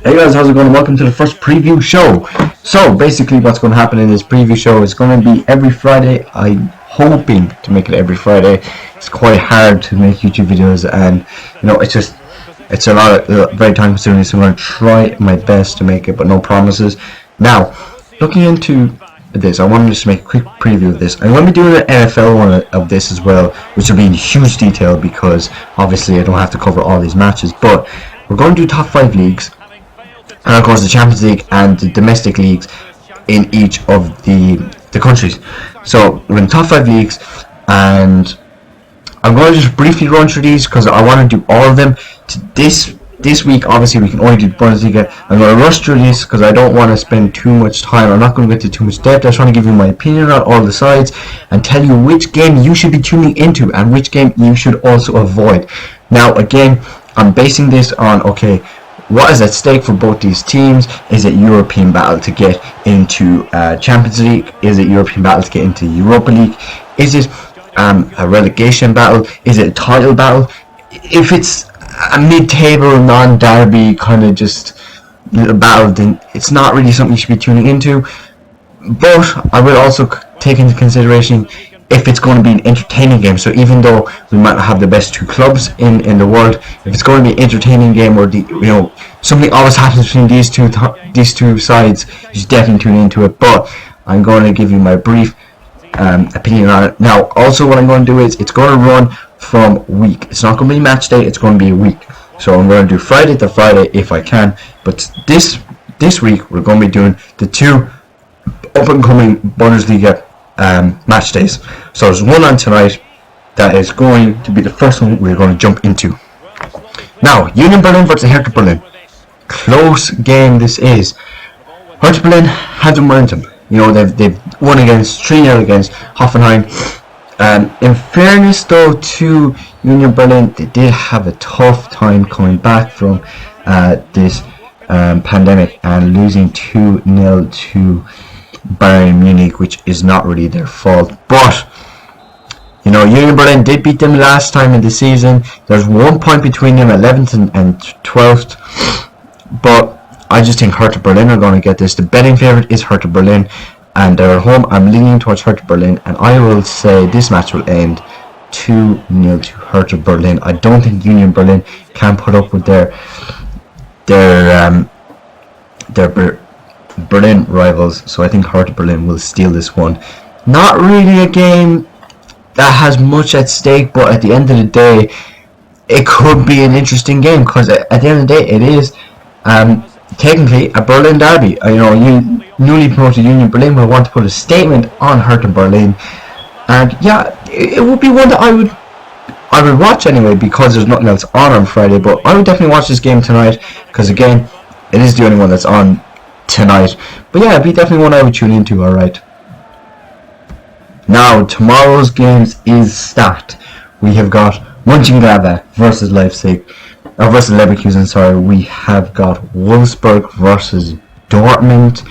Hey guys, how's it going? Welcome to the first preview show. So basically what's going to happen in this preview show is going to be every Friday. I'm hoping to make it every Friday. It's quite hard to make YouTube videos, and it's a lot of very time consuming, so I'm going to try my best to make it, but no promises. Now, looking into this, I wanted to just make a quick preview of this. I'm going to be doing an NFL one of this as well, which will be in huge detail because obviously I don't have to cover all these matches, but we're going to do top 5 leagues. And of course the Champions League and the domestic leagues in each of the countries. So we're in top 5 leagues, and I'm going to just briefly run through these because I want to do all of them. This week obviously we can only do Bundesliga. I'm going to rush through this because I don't want to spend too much time. I'm not going to get into too much depth. I just want to give you my opinion on all the sides and tell you which game you should be tuning into and which game you should also avoid. Now again, I'm basing this on, okay, what is at stake for both these teams? Is it European battle to get into Champions League? Is it European battle to get into Europa League? Is it a relegation battle? Is it a title battle? If it's a mid-table, non-derby kind of just little battle, then it's not really something you should be tuning into. But I will also take into consideration if it's going to be an entertaining game. So even though we might not have the best two clubs in the world, if it's going to be an entertaining game, or something always happens between these two sides, you should definitely tune into it. But I'm going to give you my brief opinion on it. Now also what I'm going to do is it's going to run from week. It's not going to be match day, it's going to be a week. So I'm going to do Friday to Friday if I can, but this week we're going to be doing the two up and coming Bundesliga match days. So there's one on tonight that is going to be the first one we're going to jump into. Now, Union Berlin versus Hertha Berlin. Close game this is. Hertha Berlin has the momentum. They've won against 3-0 against Hoffenheim. In fairness though to Union Berlin, they did have a tough time coming back from this pandemic and losing 2-0 to Bayern Munich, which is not really their fault. But Union Berlin did beat them last time in the season. There's 1 point between them, 11th and 12th. But I just think Hertha Berlin are going to get this. The betting favourite is Hertha Berlin, and they're at home. I'm leaning towards Hertha Berlin, and I will say this match will end 2-0 to Hertha Berlin. I don't think Union Berlin can put up with their Berlin rivals, so I think Hertha Berlin will steal this one. Not really a game that has much at stake, but at the end of the day, it could be an interesting game because at the end of the day, it is technically a Berlin derby. Newly promoted Union Berlin will want to put a statement on Hertha Berlin, and yeah, it would be one that I would watch anyway because there's nothing else on Friday. But I would definitely watch this game tonight because again, it is the only one that's on tonight. But yeah, it'd be definitely one I would tune into. Alright, now tomorrow's games is stacked. We have got Mönchengladbach versus versus Leverkusen. Sorry, we have got Wolfsburg versus Dortmund,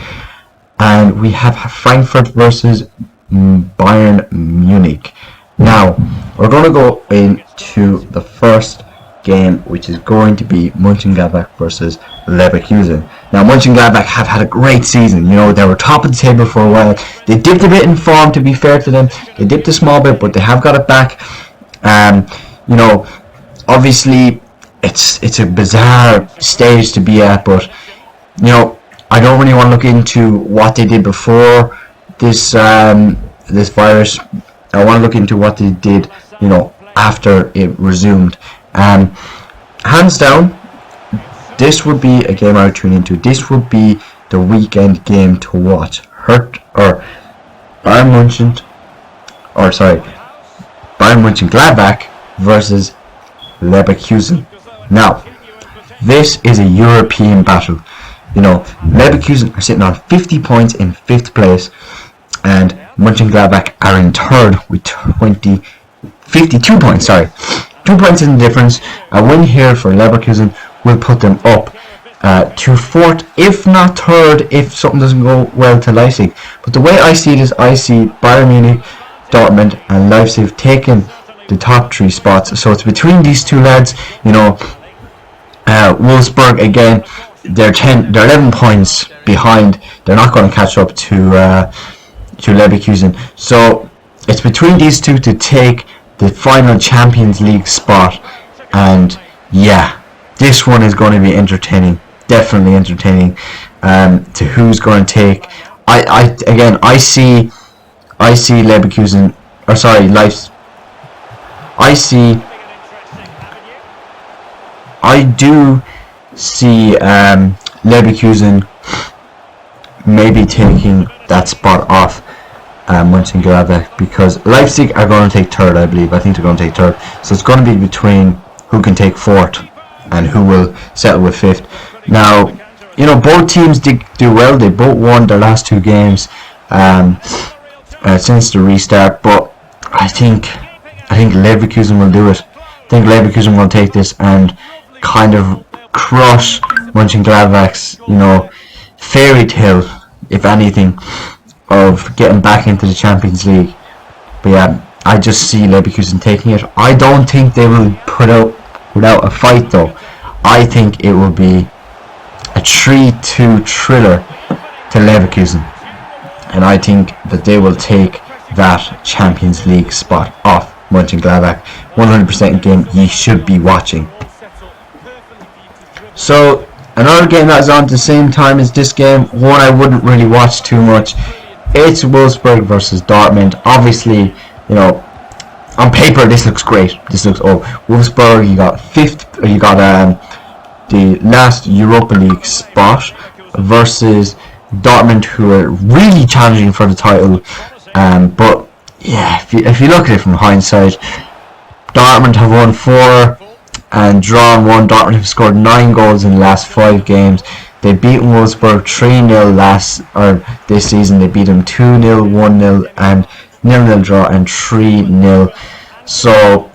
and we have Frankfurt versus Bayern Munich. Now we're going to go into the first game, which is going to be Mönchengladbach versus Leverkusen. Now Mönchengladbach have had a great season. They were top of the table for a while. They dipped a bit in form, to be fair to them. They dipped a small bit, but they have got it back. Obviously it's a bizarre stage to be at, but I don't really want to look into what they did before this virus. I want to look into what they did after it resumed. Hands down, this would be a game I would tune into. This would be the weekend game to watch. Bayern Mönchengladbach versus Leverkusen. Now, this is a European battle. Leverkusen are sitting on 50 points in 5th place, and Mönchengladbach are in 3rd with 52 points. 2 points in the difference. A win here for Leverkusen will put them up to 4th, if not 3rd, if something doesn't go well to Leipzig. But the way I see it is, I see Bayern Munich, Dortmund and Leipzig taking the top 3 spots. So it's between these two lads. Wolfsburg again, they're 11 points behind. They're not going to catch up to Leverkusen. So it's between these two to take the final Champions League spot, and yeah, this one is going to be entertaining, definitely entertaining. To who's going to take? I see Leverkusen, or sorry, I do see Leverkusen maybe taking that spot off Mönchengladbach, because Leipzig are going to take third, I believe. I think they're going to take third. So it's going to be between who can take fourth and who will settle with fifth. Now, you know, both teams did do well. They both won their last two games since the restart. But I think Leverkusen will do it. I think Leverkusen will take this and kind of crush Mönchengladbach's, you know, fairy tale, if anything, of getting back into the Champions League. But yeah, I just see Leverkusen taking it. I don't think they will put out without a fight though. I think it will be a 3-2 thriller to Leverkusen, and I think that they will take that Champions League spot off Mönchengladbach. 100% game you should be watching. So another game that is on at the same time as this game, one I wouldn't really watch too much. It's Wolfsburg versus Dortmund. Obviously, you know, on paper this looks great. This looks, Wolfsburg, you got the last Europa League spot versus Dortmund, who are really challenging for the title. But yeah, if you look at it from hindsight, Dortmund have won 4 and drawn 1. Dortmund have scored 9 goals in the last 5 games. They've beaten Wolfsburg 3-0 this season. They beat them 2-0, 1-0, and 0-0 draw, and 3-0. So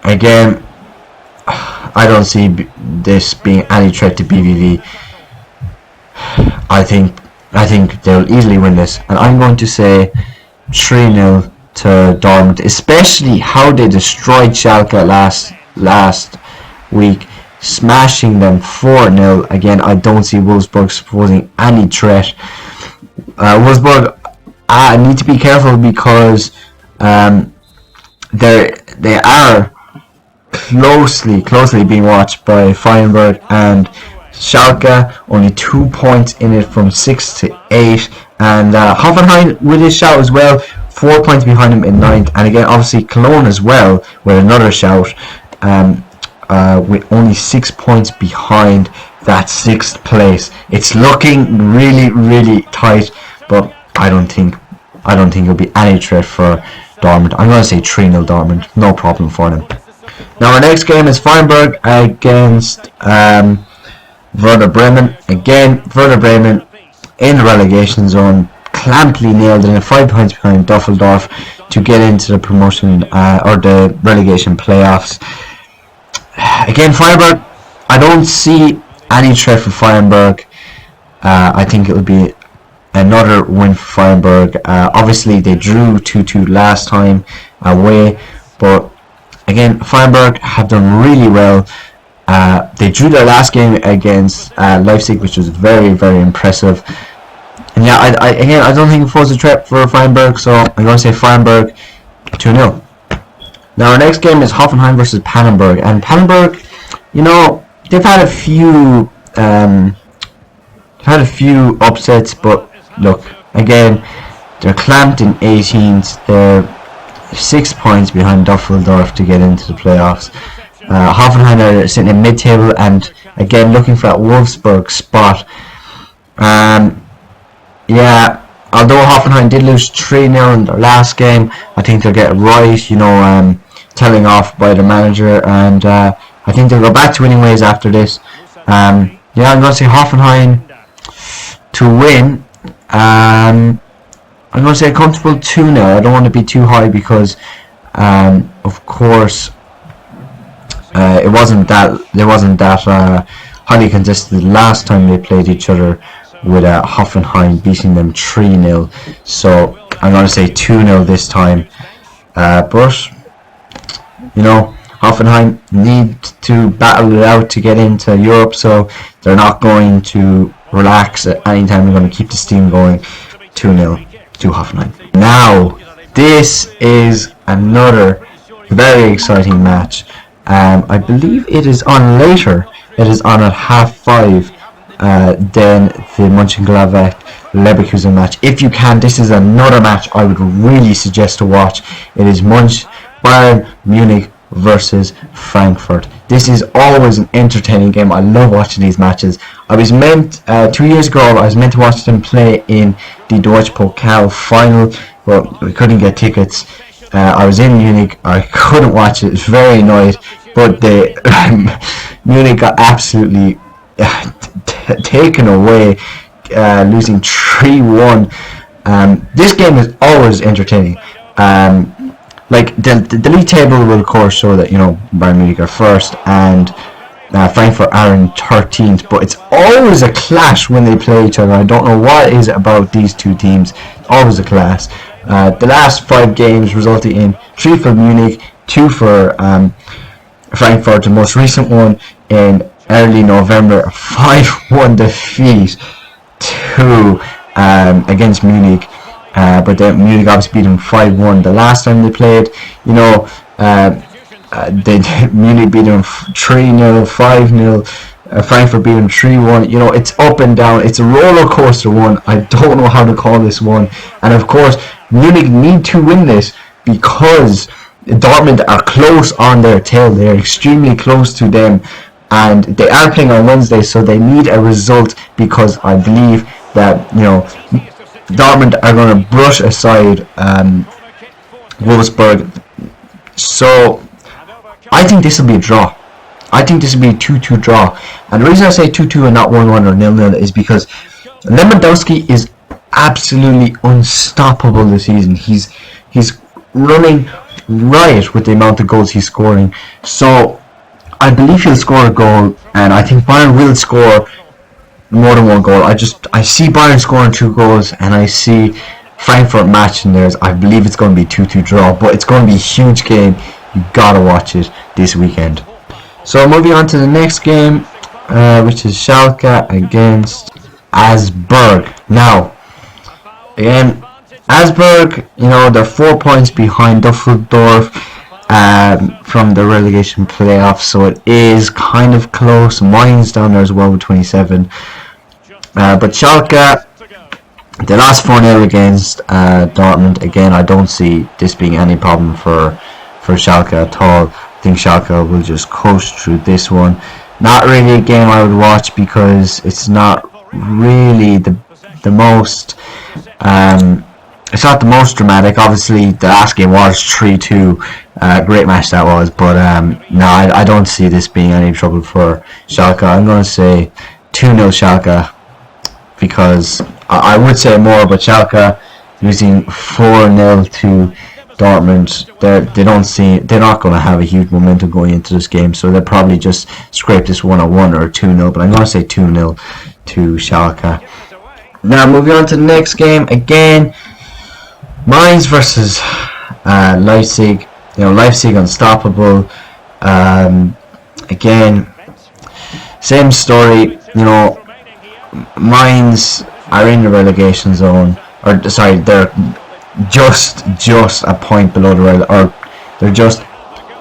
again, I don't see this being any threat to BVV. I think they'll easily win this, and I'm going to say 3-0 to Dortmund, especially how they destroyed Schalke last week, smashing them 4-0. Again, I don't see Wolfsburg posing any threat. Wolfsburg need to be careful, because they are closely being watched by Freiburg and Schalke. Only 2 points in it from 6 to 8, and Hoffenheim with his shout as well, 4 points behind him in 9th, and again obviously Cologne as well with another shout, with only 6 points behind that 6th place. It's looking really tight, but I don't think it'll be any threat for Dortmund. I'm going to say 3-0 Dortmund, no problem for them. Now our next game is Freiburg against Werder Bremen. Again, Werder Bremen in the relegation zone, clamply nailed it, 5 points behind Düsseldorf to get into the promotion or the relegation playoffs. Again, Freiburg, I don't see any threat for Freiburg. I think it will be another win for Freiburg. Obviously they drew 2-2 last time away, but again, Freiburg have done really well. They drew their last game against Leipzig, which was very impressive. And yeah, I don't think it was a threat for Freiburg, so I'm going to say Freiburg 2-0. Now our next game is Hoffenheim versus Pannenberg, and Pannenberg, you know, they've had a few upsets, but look, again, they're clamped in 18th. They're 6 points behind Düsseldorf to get into the playoffs. Hoffenheim are sitting in mid-table and again looking for that Wolfsburg spot. Yeah, although Hoffenheim did lose 3-0 in their last game, I think they'll get it right, you know, telling off by the manager, and I think they'll go back to winning ways after this. Yeah, I'm going to say Hoffenheim to win. I'm going to say a comfortable 2-0. I don't want to be too high because, of course, it wasn't that highly contested last time they played each other, with Hoffenheim beating them 3-0. So I'm going to say 2-0 this time. But you know, Hoffenheim need to battle it out to get into Europe, so they're not going to relax at any time. They're going to keep the steam going. 2-0 to Hoffenheim. Now, this is another very exciting match. I believe it is on later. It is on at 5:30 than the Mönchengladbach Leverkusen match. If you can, this is another match I would really suggest to watch. It is Bayern Munich versus Frankfurt. This is always an entertaining game. I love watching these matches. I was meant 2 years ago. I was meant to watch them play in the Deutsche Pokal final, but we couldn't get tickets. I was in Munich. I couldn't watch it. It's very annoyed, but the Munich got absolutely taken away, losing 3-1. This game is always entertaining. Like the league table will of course show that Bayern Munich are first and Frankfurt are in 13th, but it's always a clash when they play each other. I don't know what it is about these two teams. It's always a clash. The last 5 games resulted in 3 for Munich, 2 for Frankfurt. The most recent one in early November, a 5-1 defeat to against Munich. But then Munich obviously beat them 5-1 the last time they played. Munich beat them 3-0, 5-0. Frankfurt beat them 3-1. It's up and down. It's a roller coaster one. I don't know how to call this one. And of course, Munich need to win this because Dortmund are close on their tail. They are extremely close to them, and they are playing on Wednesday, so they need a result because I believe that Dortmund are going to brush aside Wolfsburg. So I think this will be a draw. I think this will be a 2-2 draw. And the reason I say 2-2 and not 1-1 or 0-0 is because Lewandowski is absolutely unstoppable this season. He's running riot with the amount of goals he's scoring. So I believe he'll score a goal, and I think Bayern will score more than 1 goal. I see Bayern scoring 2 goals, and I see Frankfurt matching theirs. I believe it's going to be 2-2 draw, but it's going to be a huge game. You gotta watch it this weekend. So moving on to the next game, which is Schalke against Augsburg. Now, again, Augsburg, they're 4 points behind Düsseldorf from the relegation playoffs, so it is kind of close. Mainz down there as well with 27. But Schalke, they lost 4-0 against Dortmund. Again, I don't see this being any problem for Schalke at all. I think Schalke will just coast through this one. Not really a game I would watch because it's not really the most it's not the most dramatic. Obviously the last game was 3-2, great match that was, but no, I don't see this being any trouble for Schalke. I'm going to say 2-0 Schalke, because I would say more, but Schalke losing 4-0 to Dortmund, they're not going to have a huge momentum going into this game, so they'll probably just scrape this 1-1 or 2-0, but I'm going to say 2-0 to Schalke. Now moving on to the next game, again, Mainz versus Leipzig. Leipzig unstoppable. Again, same story. Mainz are in the relegation zone, or sorry, they're just a point below or they're just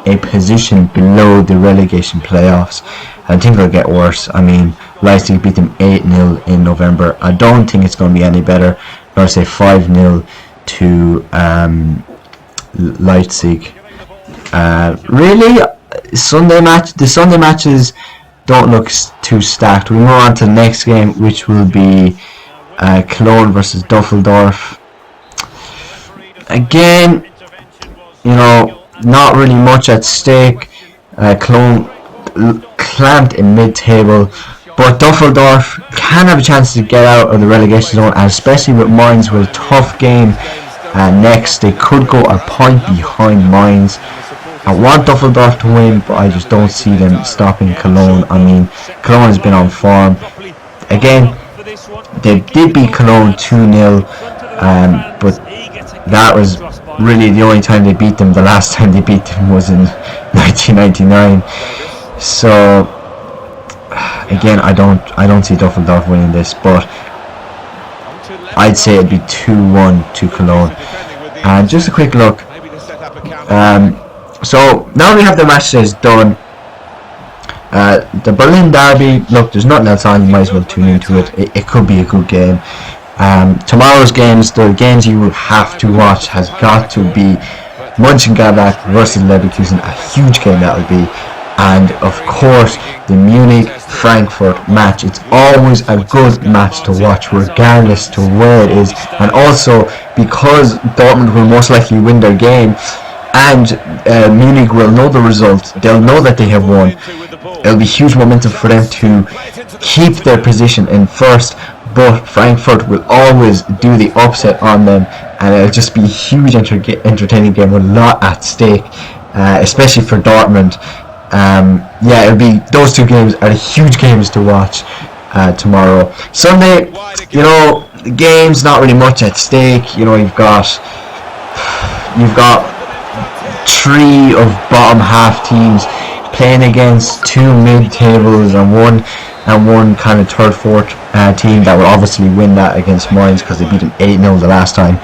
a position below the relegation playoffs. I think they'll get worse. I mean, Leipzig beat them 8-0 in November. I don't think it's going to be any better. I'm going to say 5-0 to Leipzig. Really, the Sunday matches don't look too stacked. We move on to the next game, which will be Cologne versus Düsseldorf. Again, not really much at stake. Cologne clamped in mid-table, but Düsseldorf can have a chance to get out of the relegation zone, and especially with Mainz with a tough game next. They could go a point behind Mainz. I want Düsseldorf to win, but I just don't see them stopping Cologne. I mean, Cologne has been on form. Again, they did beat Cologne 2-0, but that was really the only time they beat them, the last time they beat them was in 1999. So again, I don't see Dusseldorf winning this, but I'd say it'd be 2-1 to Cologne. And just a quick look. So now we have the match days done. The Berlin derby, look, there's nothing else on, you might as well tune into it. It could be a good game. Tomorrow's games, the games you will have to watch, has got to be Mönchengladbach versus Leverkusen, a huge game that will be. And of course the Munich-Frankfurt match. It's always a good match to watch regardless to where it is, and also because Dortmund will most likely win their game and Munich will know the result, they'll know that they have won. It'll be huge momentum for them to keep their position in first, but Frankfurt will always do the upset on them, and it'll just be a huge entertaining game with a lot at stake, especially for Dortmund. Yeah, it'll be, those two games are huge games to watch tomorrow. Sunday, you know, the game's not really much at stake. You know, you've got 3 of bottom half teams playing against 2 mid-tables and one kind of third, fourth team that will obviously win that against Mainz because they beat them 8-0 the last time.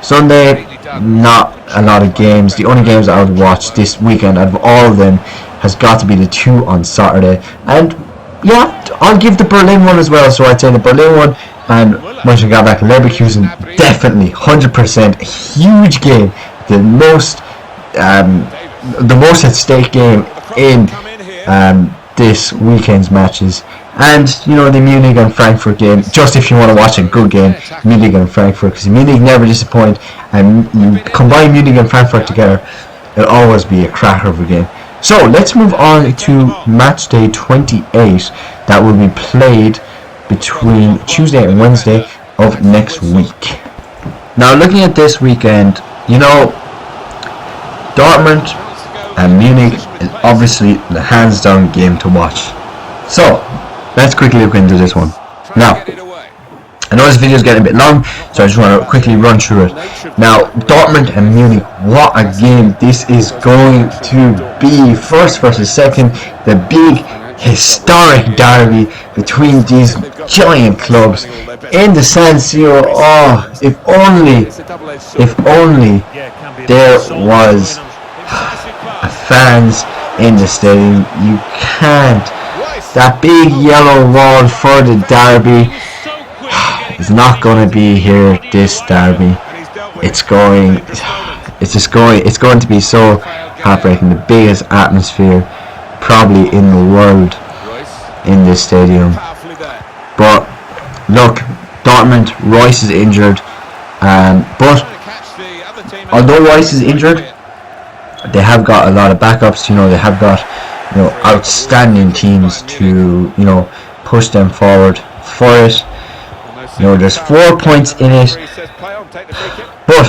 Sunday, not a lot of games. The only games I would watch this weekend out of all of them has got to be the 2 on Saturday. And yeah, I'll give the Berlin one as well. So I'd say the Berlin one and Mönchengladbach Leverkusen, definitely 100% huge game. The most at stake game in this weekend's matches. And you know, the Munich and Frankfurt game, just if you want to watch a good game, Munich and Frankfurt, because Munich never disappoint, and you combine Munich and Frankfurt together, it'll always be a cracker of a game. So let's move on to match day 28 that will be played between Tuesday and Wednesday of next week. Now looking at this weekend, you know, Dortmund and Munich is obviously the hands down game to watch. So let's quickly look into this one. Now, I know this video is getting a bit long, so I just want to quickly run through it. Now, Dortmund and Munich, what a game this is going to be. First versus second, the big historic derby between these giant clubs in the San Siro. Oh, if only there was fans in the stadium. You can't. That big yellow wall for the derby is not going to be here this derby. It's going to be so heartbreaking. The biggest atmosphere probably in the world in this stadium. But look, Dortmund, Royce is injured, but although Royce is injured, they have got a lot of backups. You know, they have got, you know, outstanding teams to, you know, push them forward for it. You know, there's 4 points in it, but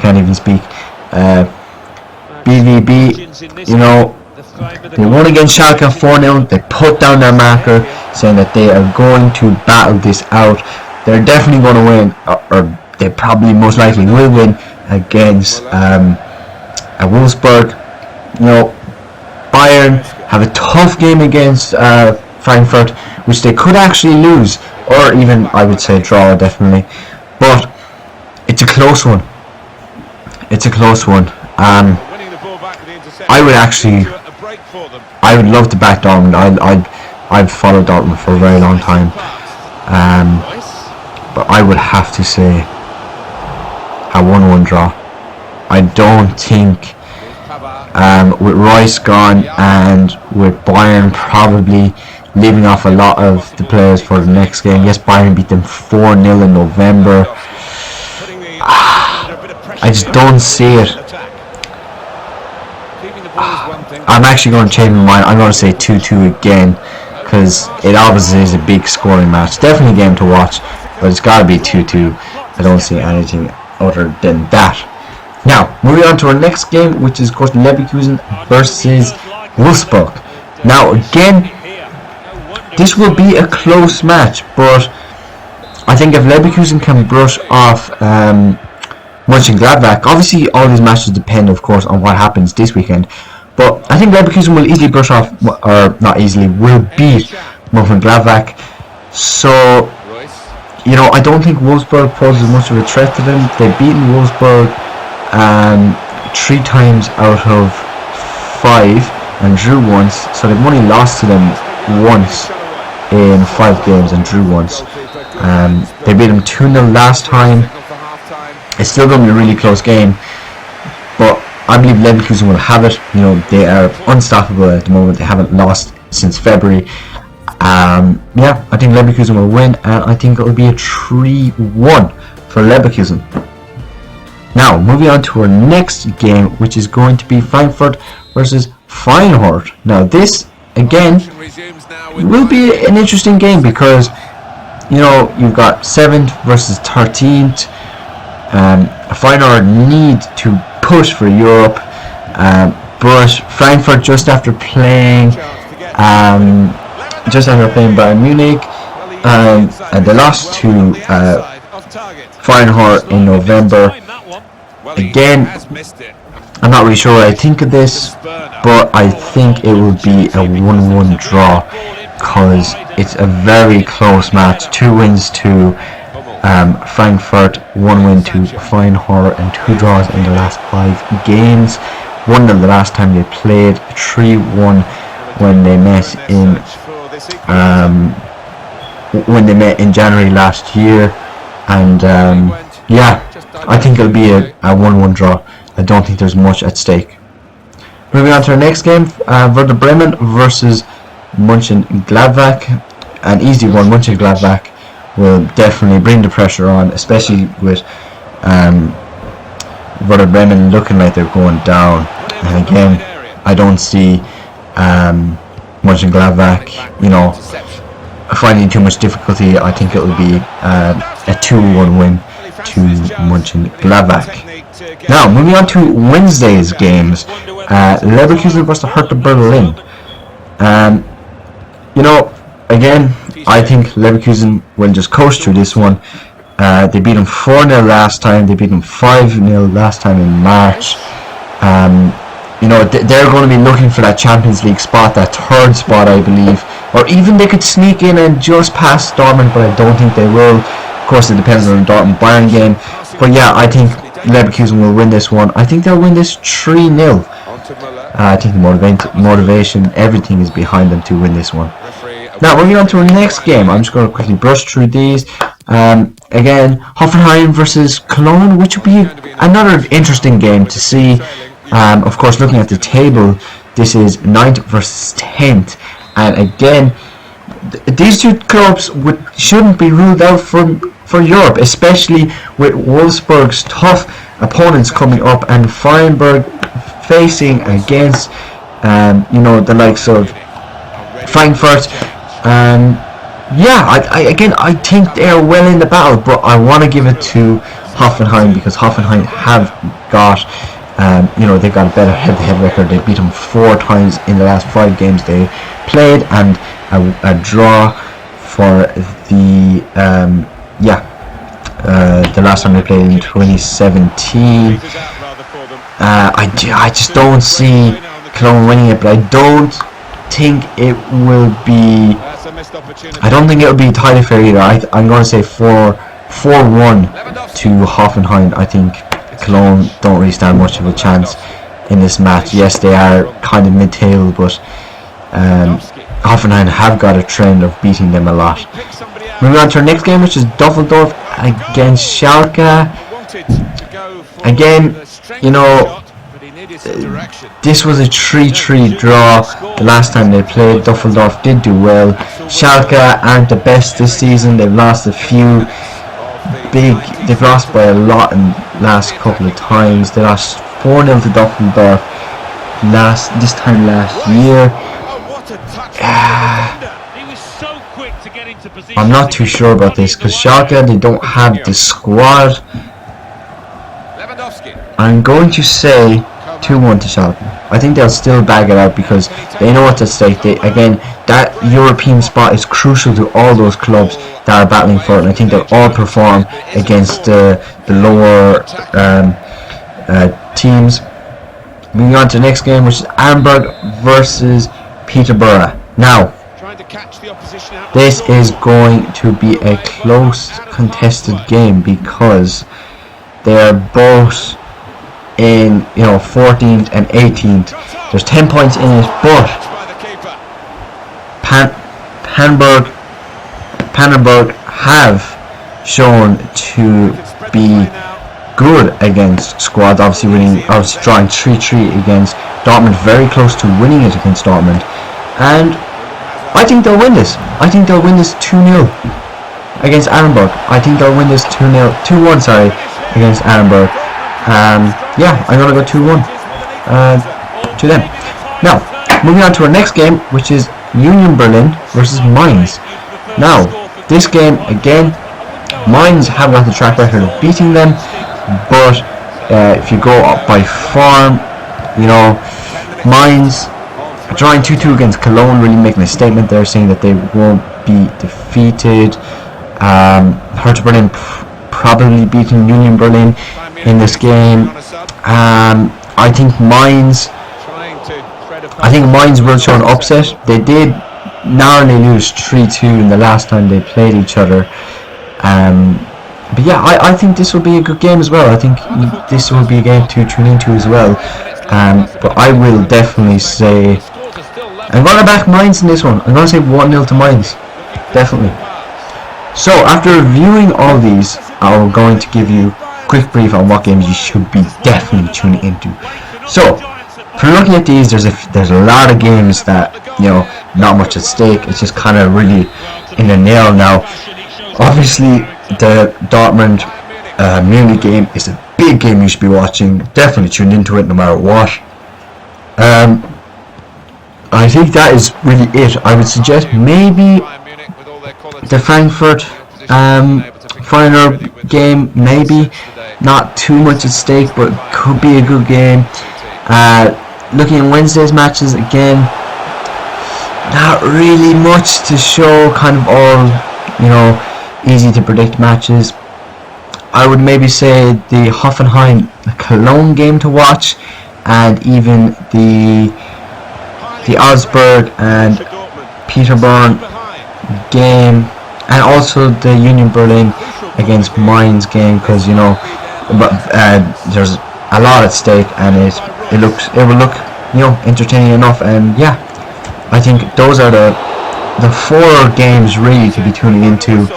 can't even speak. BVB, you know, they won against Schalke 4-0. They put down their marker, saying that they are going to battle this out. They're definitely going to win, or they probably most likely will win against Wolfsburg. You know, Bayern have a tough game against Frankfurt, which they could actually lose, or even, I would say, draw, definitely. But it's a close one. It's a close one. I would love to back Dortmund. I've followed Dortmund for a very long time. But I would have to say a 1-1 draw. I don't think, with Royce gone and with Bayern probably leaving off a lot of the players for the next game. Yes, Bayern beat them 4-0 in November. I just don't see it. I'm actually going to change my mind. I'm going to say 2-2 again, because it obviously is a big scoring match. Definitely a game to watch, but it's got to be 2-2. I don't see anything other than that. Now, moving on to our next game, which is, of course, Leverkusen versus Wolfsburg. Now, again, this will be a close match, but I think if Leverkusen can brush off Mönchengladbach, obviously all these matches depend, of course, on what happens this weekend. But I think Leverkusen will easily brush off, or not easily, will beat Mönchengladbach. So, you know, I don't think Wolfsburg poses much of a threat to them. They've beaten Wolfsburg 3 times out of 5 and drew once. So they've only lost to them once in 5 games and drew once. They beat them 2-0 last time. It's still going to be a really close game, but I believe Leverkusen will have it. You know, they are unstoppable at the moment. They haven't lost since February. Yeah, I think Leverkusen will win, and I think it will be a 3-1 for Leverkusen. Now, moving on to our next game, which is going to be Frankfurt versus Feyenoord. Now, this again will be an interesting game because, you know, you've got 7th versus 13th. Feyenoord need to push for Europe, but Frankfurt just after playing Bayern Munich, and they lost to Feyenoord in November. Again, I'm not really sure what I think of this, but I think it will be a 1-1 draw because it's a very close match. 2 wins to Frankfurt, 1 win to Feyenoord, and 2 draws in the last 5 games. 1-0 the last time they played, 3-1 when they met in January last year, and yeah, I think it'll be a 1-1 draw. I don't think there's much at stake. Moving on to our next game, Werder Bremen versus Mönchengladbach. An easy one. Mönchengladbach will definitely bring the pressure on, especially with Werder Bremen looking like they're going down. And again, I don't see Mönchengladbach, you know, finding too much difficulty. I think it will be a 2-1 win to Mönchengladbach. Now, moving on to Wednesday's games, Leverkusen versus Hertha Berlin. You know, again, I think Leverkusen will just coast through this one. They beat them 4-0 last time. They beat them 5-0 last time in March. You know, they're going to be looking for that Champions League spot, that 3rd spot, I believe. Or even they could sneak in and just pass Dortmund, but I don't think they will. Of course, it depends on the Dortmund-Bayern game. But yeah, I think Leverkusen will win this one. I think they'll win this 3-0. I think the motivation, everything is behind them to win this one. Now, moving on to our next game. I'm just going to quickly brush through these. Again, Hoffenheim versus Cologne, which will be another interesting game to see. Of course, looking at the table, this is 9th versus 10th. And again, these 2 clubs shouldn't be ruled out for Europe, especially with Wolfsburg's tough opponents coming up and Freiburg facing against you know, the likes of Frankfurt. Yeah, I think they are well in the battle, but I want to give it to Hoffenheim because Hoffenheim have got you know, they've got a better head-to-head record. They beat them 4 times in the last 5 games they played, and a draw for the the last time they played in 2017. I just don't see Cologne winning it, but I don't think it will be. I don't think it will be entirely fair either. I'm going to say 4-1 to Hoffenheim. I think Cologne don't really stand much of a chance in this match. Yes, they are kind of mid-table, but Hoffenheim have got a trend of beating them a lot. Moving on to our next game, which is Düsseldorf against Schalke. Again, you know, this was a 3-3 draw the last time they played. Düsseldorf did do well. Schalke aren't the best this season. They've lost a few they've lost by a lot in the last couple of times. They lost 4-0 to Düsseldorf this time last year. I'm not too sure about this because Schalke, they don't have the squad. I'm going to say 2-1 to Charlton. I think they'll still bag it out because they know what's at stake. Again, that European spot is crucial to all those clubs that are battling for it, and I think they'll all perform against the lower teams. Moving on to the next game, which is Arnberg versus Peterborough. Now, this is going to be a close contested game because they are both in 14th and 18th. There's 10 points in it, but Panenberg have shown to be good against squads. Obviously drawing 3-3 against Dortmund, very close to winning it against Dortmund, and I think they'll win this. I think they'll win this 2-0 against Arnberg. I think they'll win this 2-1 sorry, against Arnberg. Yeah, I'm gonna go 2-1 to them. Now, moving on to our next game, which is Union Berlin versus Mainz. Now, this game again, Mainz have got the track record of beating them, but if you go up by form, Mainz drawing 2-2 against Cologne, really making a statement there, saying that they won't be defeated. Hertha Berlin probably beating Union Berlin in this game. I think Mainz will show an upset. They did narrowly lose 3-2 in the last time they played each other. But yeah, I think this will be a good game as well. I think this will be a game to tune into as well. But I will definitely say I'm going to back Mainz in this one. I'm going to say 1-0 to Mainz. Definitely. So, after reviewing all these, I'm going to give you a quick brief on what games you should be definitely tuning into. So, for looking at these, there's a lot of games that, not much at stake. It's just kind of really in the nail now. Obviously, the Dortmund Munich game is a big game you should be watching. Definitely tune into it no matter what. I think that is really it. I would suggest maybe the Frankfurt Feyenoord game, maybe not too much at stake, but could be a good game. Looking at Wednesday's matches again, not really much to show. Kind of all easy to predict matches. I would maybe say the Hoffenheim Cologne game to watch, and even the Augsburg and Peterborough game, and also the Union Berlin against Mainz game, because there's a lot at stake, and it will look entertaining enough. And yeah, I think those are the 4 games really to be tuning into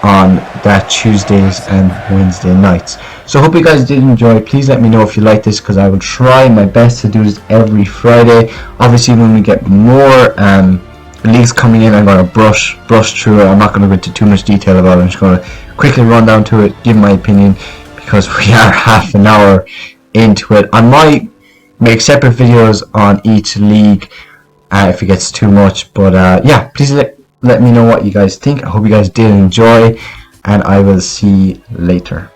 on that Tuesdays and Wednesday nights. So hope you guys did enjoy. Please let me know if you like this, because I will try my best to do this every Friday. Obviously, when we get more leagues coming in, I'm going to brush through it. I'm not going to go into too much detail about it. I'm just going to quickly run down to it, give my opinion, because we are half an hour into it. I might make separate videos on each league if it gets too much, but yeah, please let me know what you guys think. I hope you guys did enjoy, and I will see you later.